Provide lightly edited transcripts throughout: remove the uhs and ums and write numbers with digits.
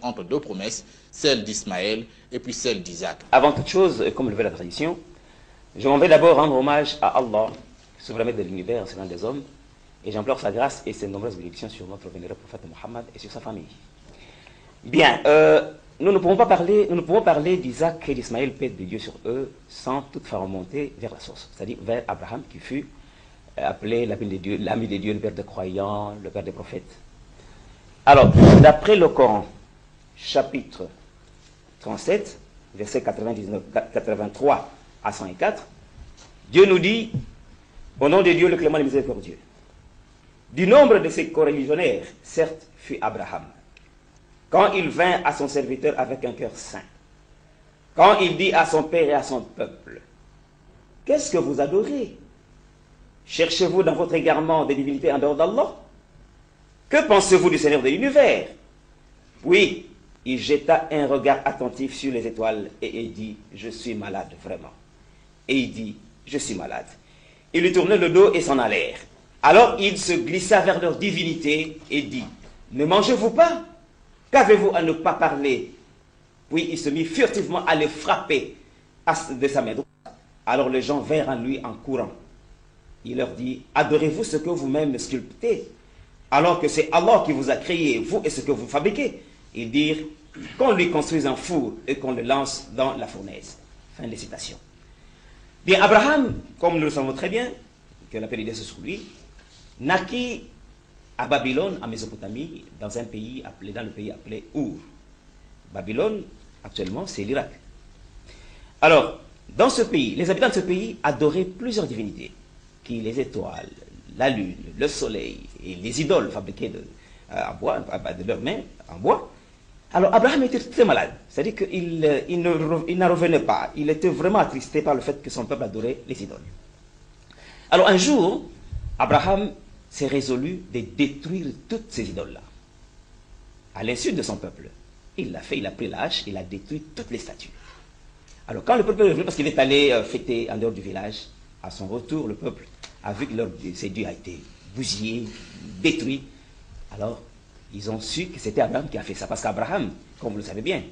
entre deux promesses, celle d'Ismaël et puis celle d'Isaac. Avant toute chose, comme le veut la tradition, je m'en vais d'abord rendre hommage à Allah, souverain de l'univers, souverain des hommes, et j'implore sa grâce et ses nombreuses bénédictions sur notre vénéré prophète Mohammed et sur sa famille. Bien, nous ne pouvons parler d'Isaac et d'Ismaël, paix de Dieu sur eux, sans toutefois remonter vers la source, c'est-à-dire vers Abraham qui fut appelé l'ami de Dieu, le père des croyants, le père des prophètes. Alors, d'après le Coran, chapitre 37, versets 83 à 104, Dieu nous dit, au nom de Dieu, le clément et le miséricordieux, du nombre de ses coreligionnaires, certes, fut Abraham, quand il vint à son serviteur avec un cœur saint, quand il dit à son père et à son peuple, qu'est-ce que vous adorez? Cherchez-vous dans votre égarement des divinités en dehors d'Allah? Que pensez-vous du Seigneur de l'univers? Puis, il jeta un regard attentif sur les étoiles et il dit, je suis malade, vraiment. Et il dit, je suis malade. Ils lui tournaient le dos et s'en allèrent. Alors il se glissa vers leur divinité et dit, ne mangez-vous pas? Qu'avez-vous à ne pas parler? Puis il se mit furtivement à les frapper de sa main droite. Alors les gens vinrent à lui en courant. Il leur dit, adorez-vous ce que vous-même sculptez, alors que c'est Allah qui vous a créé, vous et ce que vous fabriquez? Ils dirent, qu'on lui construise un four et qu'on le lance dans la fournaise. Fin de citation. Bien, Abraham, comme nous le savons très bien, que la paix de Dieu soit sur lui, naquit à Babylone, en Mésopotamie, dans le pays appelé Our. Babylone, actuellement, c'est l'Irak. Alors, dans ce pays, les habitants de ce pays adoraient plusieurs divinités, qui les étoiles, la lune, le soleil, et les idoles fabriquées en bois, de leurs mains, en bois. Alors, Abraham était très malade, c'est-à-dire qu'il n'en revenait pas. Il était vraiment attristé par le fait que son peuple adorait les idoles. Alors, un jour, Abraham s'est résolu de détruire toutes ces idoles-là, à l'insu de son peuple. Il l'a fait, il a pris la hache, il a détruit toutes les statues. Alors quand le peuple est revenu, parce qu'il est allé fêter en dehors du village, à son retour, le peuple a vu que ses dieux a été bousillé, détruit. Alors, ils ont su que c'était Abraham qui a fait ça. Parce qu'Abraham, comme vous le savez bien,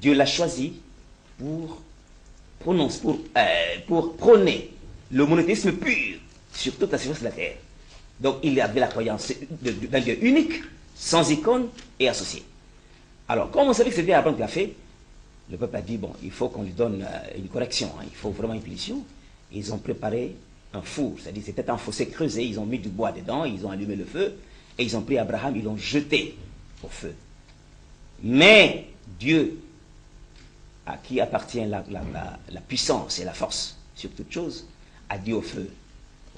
Dieu l'a choisi pour prôner le monothéisme pur sur toute la surface de la terre. Donc il avait la croyance d'un Dieu unique, sans icône et associé. Alors, comme on savait que c'était Abraham qui l'a fait, le peuple a dit, bon, il faut qu'on lui donne une correction, hein, il faut vraiment une punition. Et ils ont préparé un four, c'est-à-dire c'était un fossé creusé, ils ont mis du bois dedans, ils ont allumé le feu, et ils ont pris Abraham, ils l'ont jeté au feu. Mais Dieu, à qui appartient la puissance et la force sur toute chose, a dit au feu,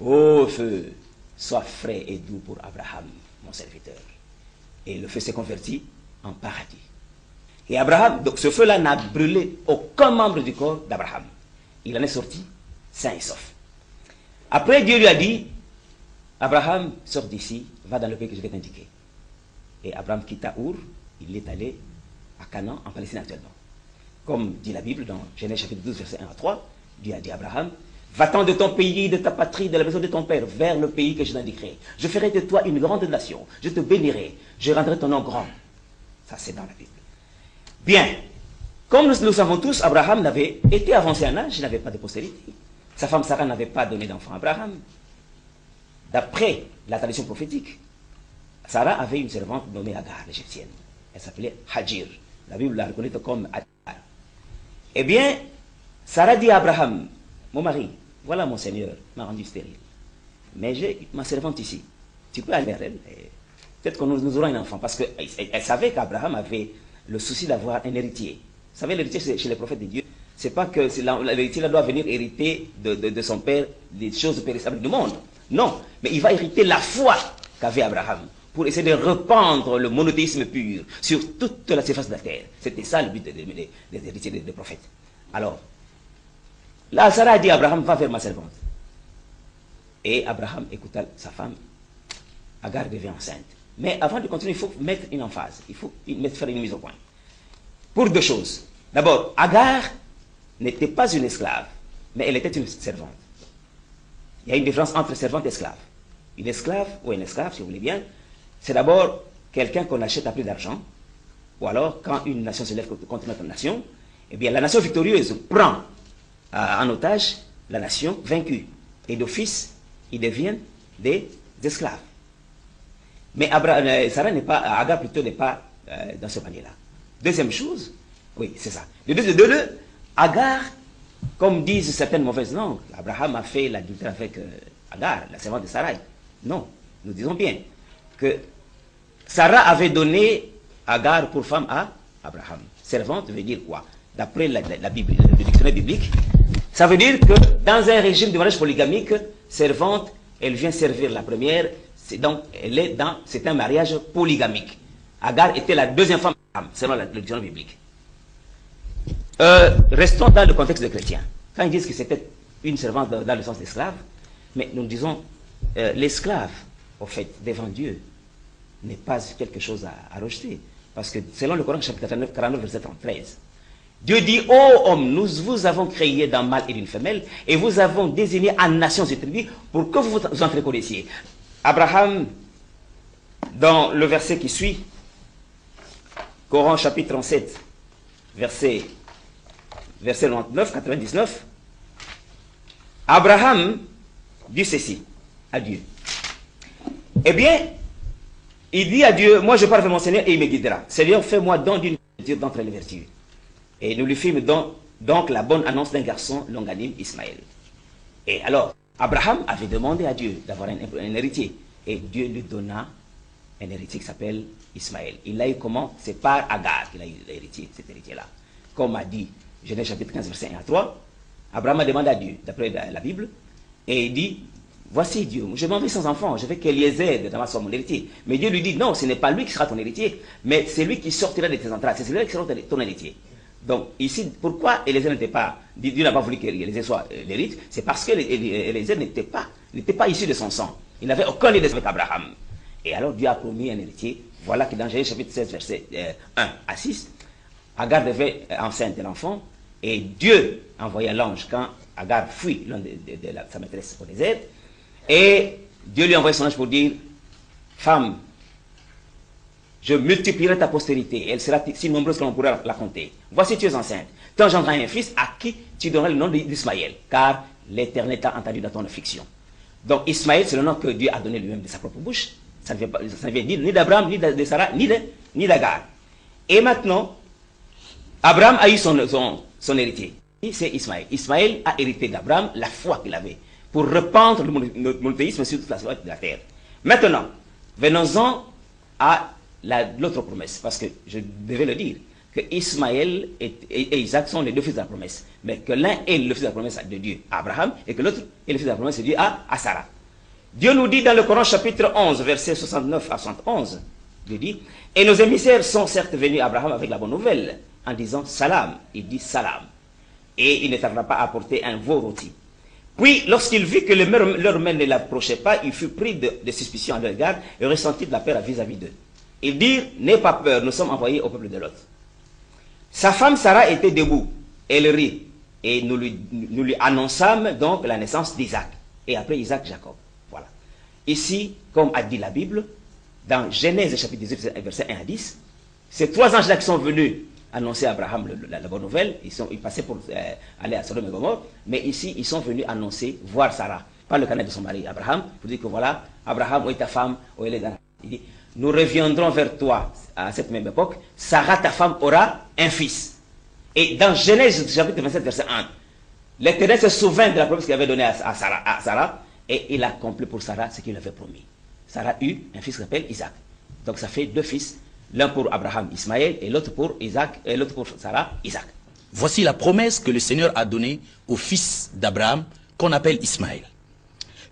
ô feu, sois frais et doux pour Abraham, mon serviteur. Et le feu s'est converti en paradis. Et Abraham, donc ce feu-là n'a brûlé aucun membre du corps d'Abraham. Il en est sorti sain et sauf. Après, Dieu lui a dit, Abraham, sors d'ici, va dans le pays que je vais t'indiquer. Et Abraham quitta Our, il est allé à Canaan, en Palestine actuellement. Comme dit la Bible dans Genèse chapitre 12, verset 1 à 3, Dieu a dit à Abraham, va-t'en de ton pays, de ta patrie, de la maison de ton père, vers le pays que je t'indiquerai. Je ferai de toi une grande nation, je te bénirai, je rendrai ton nom grand. Ça, c'est dans la Bible. Bien, comme nous le savons tous, Abraham n'avait été avancé en âge, il n'avait pas de postérité. Sa femme Sarah n'avait pas donné d'enfant à Abraham. D'après la tradition prophétique, Sarah avait une servante nommée Agar, l'égyptienne. Elle s'appelait Hajir. La Bible la reconnaît comme Agar. Eh bien, Sarah dit à Abraham, mon mari, voilà mon Seigneur m'a rendu stérile. Mais j'ai ma servante ici. Tu peux aller vers elle. Peut-être que nous aurons un enfant. Parce qu'elle savait qu'Abraham avait le souci d'avoir un héritier. Vous savez, l'héritier chez les prophètes de Dieu, c'est pas que l'héritier doit venir hériter de son père des choses périssables du monde. Non, mais il va hériter la foi qu'avait Abraham pour essayer de répandre le monothéisme pur sur toute la surface de la terre. C'était ça le but des héritiers des prophètes. Alors, là, Sarah a dit à Abraham, va vers ma servante. Et Abraham écouta sa femme. Agar devient enceinte. Mais avant de continuer, il faut mettre une emphase. Il faut faire une mise au point. Pour deux choses. D'abord, Agar n'était pas une esclave, mais elle était une servante. Il y a une différence entre servante et esclave. Une esclave, ou un esclave, si vous voulez bien, c'est d'abord quelqu'un qu'on achète à prix d'argent, ou alors quand une nation se lève contre une autre nation, eh bien la nation victorieuse prend en otage la nation vaincue. Et d'office, ils deviennent des esclaves. Mais Sarah n'est pas, Agar plutôt n'est pas dans ce panier-là. Deuxième chose, oui, c'est ça. De deux, Agar, comme disent certaines mauvaises langues, Abraham a fait l'adultère avec Agar, la servante de Sarai. Non, nous disons bien que Sarah avait donné Agar pour femme à Abraham. Servante veut dire quoi? D'après la Bible, le dictionnaire biblique, ça veut dire que dans un régime de mariage polygamique, servante, elle vient servir la première, donc c'est un mariage polygamique. Agar était la deuxième femme, selon le dictionnaire biblique. Restons dans le contexte des chrétiens. Quand ils disent que c'était une servante dans le sens d'esclave, mais nous disons, l'esclave, au fait, devant Dieu, n'est pas quelque chose à rejeter. Parce que selon le Coran, chapitre 49, verset 13, Dieu dit, ô homme, nous vous avons créé d'un mâle et d'une femelle, et vous avons désigné en nations et tribus pour que vous vous entreconnaissiez. Abraham, dans le verset qui suit, Coran chapitre 37, verset 99, 99, Abraham dit ceci à Dieu. Eh bien, il dit à Dieu, moi je parle de mon Seigneur et il me guidera. Seigneur, fais-moi don d'une vertu d'entre les vertus. Et nous lui fîmes donc la bonne annonce d'un garçon longanime, Ismaël. Et alors, Abraham avait demandé à Dieu d'avoir un héritier. Et Dieu lui donna un héritier qui s'appelle Ismaël. Il l'a eu comment? C'est par Agar qu'il a eu l'héritier, cet héritier-là. Comme a dit Genèse chapitre 15, verset 1 à 3, Abraham a demandé à Dieu, d'après la Bible, et il dit, voici Dieu, je m'en vais sans enfant, je veux qu'Eliezer de Damas soit mon héritier. Mais Dieu lui dit, non, ce n'est pas lui qui sera ton héritier, mais c'est lui qui sortira de tes entrailles, c'est celui qui sera ton héritier. Donc ici, pourquoi Eliezer n'était pas, Dieu n'a pas voulu qu'Eliezer soit l'héritier, c'est parce que Eliezer n'était pas issu de son sang. Il n'avait aucun lien avec Abraham. Et alors Dieu a promis un héritier. Voilà que dans Genèse chapitre 16, verset 1 à 6, Agar devait enceinte l'enfant, et Dieu envoya l'ange quand Agar fuit l'un de sa maîtresse au désert, et Dieu lui envoya son ange pour dire, femme, je multiplierai ta postérité, elle sera si nombreuse que l'on pourra la compter. Voici tu es enceinte, tu engendras un fils à qui tu donneras le nom d'Ismaël, car l'Éternel t'a entendu dans ton affliction. Donc Ismaël, c'est le nom que Dieu a donné lui-même de sa propre bouche. Ça ne vient ni d'Abraham, ni de Sarah, ni d'Agar. Et maintenant, Abraham a eu son héritier. C'est Ismaël. Ismaël a hérité d'Abraham la foi qu'il avait pour répandre le monothéisme sur toute la surface de la terre. Maintenant, venons-en à l'autre promesse, parce que je devais le dire, que Ismaël et Isaac sont les deux fils de la promesse, mais que l'un est le fils de la promesse de Dieu à Abraham, et que l'autre est le fils de la promesse de Dieu à Sarah. Dieu nous dit dans le Coran chapitre 11, versets 69 à 71, Dieu dit, et nos émissaires sont certes venus à Abraham avec la bonne nouvelle, en disant salam, il dit salam, et il ne tardera pas à apporter un veau rôti. Puis, lorsqu'il vit que leur main ne l'approchait pas, il fut pris de suspicion à leur égard et ressentit de la peur vis-à-vis d'eux. Ils dirent, n'aie pas peur, nous sommes envoyés au peuple de Lot. Sa femme Sarah était debout, elle rit, et nous lui annonçâmes donc la naissance d'Isaac, et après Isaac, Jacob. Voilà. Ici, comme a dit la Bible, dans Genèse chapitre 18, verset 1 à 10, ces trois anges-là qui sont venus annoncer à Abraham la bonne nouvelle, ils passaient pour aller à Sodome et Gomorrhe, mais ici, ils sont venus annoncer, voir Sarah, par le canal de son mari Abraham, pour dire que voilà, Abraham, où est ta femme, où elle est dans la... Il dit, nous reviendrons vers toi à cette même époque, Sarah, ta femme, aura un fils. Et dans Genèse chapitre 27, verset 1, l'Éternel se souvint de la promesse qu'il avait donnée à Sarah, et il a accompli pour Sarah ce qu'il avait promis. Sarah eut un fils qui s'appelle Isaac. Donc ça fait deux fils, l'un pour Abraham, Ismaël, et l'autre pour Isaac, et l'autre pour Sarah, Isaac. Voici la promesse que le Seigneur a donnée au fils d'Abraham, qu'on appelle Ismaël.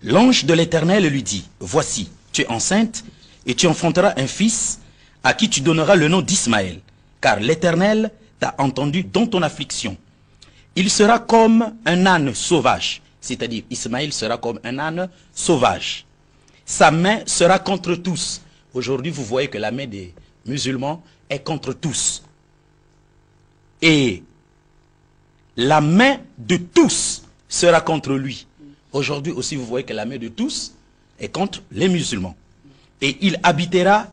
L'ange de l'Éternel lui dit, voici, tu es enceinte, et tu enfanteras un fils, à qui tu donneras le nom d'Ismaël, car l'Éternel t'a entendu dans ton affliction. Il sera comme un âne sauvage, c'est-à-dire Ismaël sera comme un âne sauvage. Sa main sera contre tous. Aujourd'hui, vous voyez que la main des musulmans est contre tous. Et la main de tous sera contre lui. Aujourd'hui aussi, vous voyez que la main de tous est contre les musulmans. Et il habitera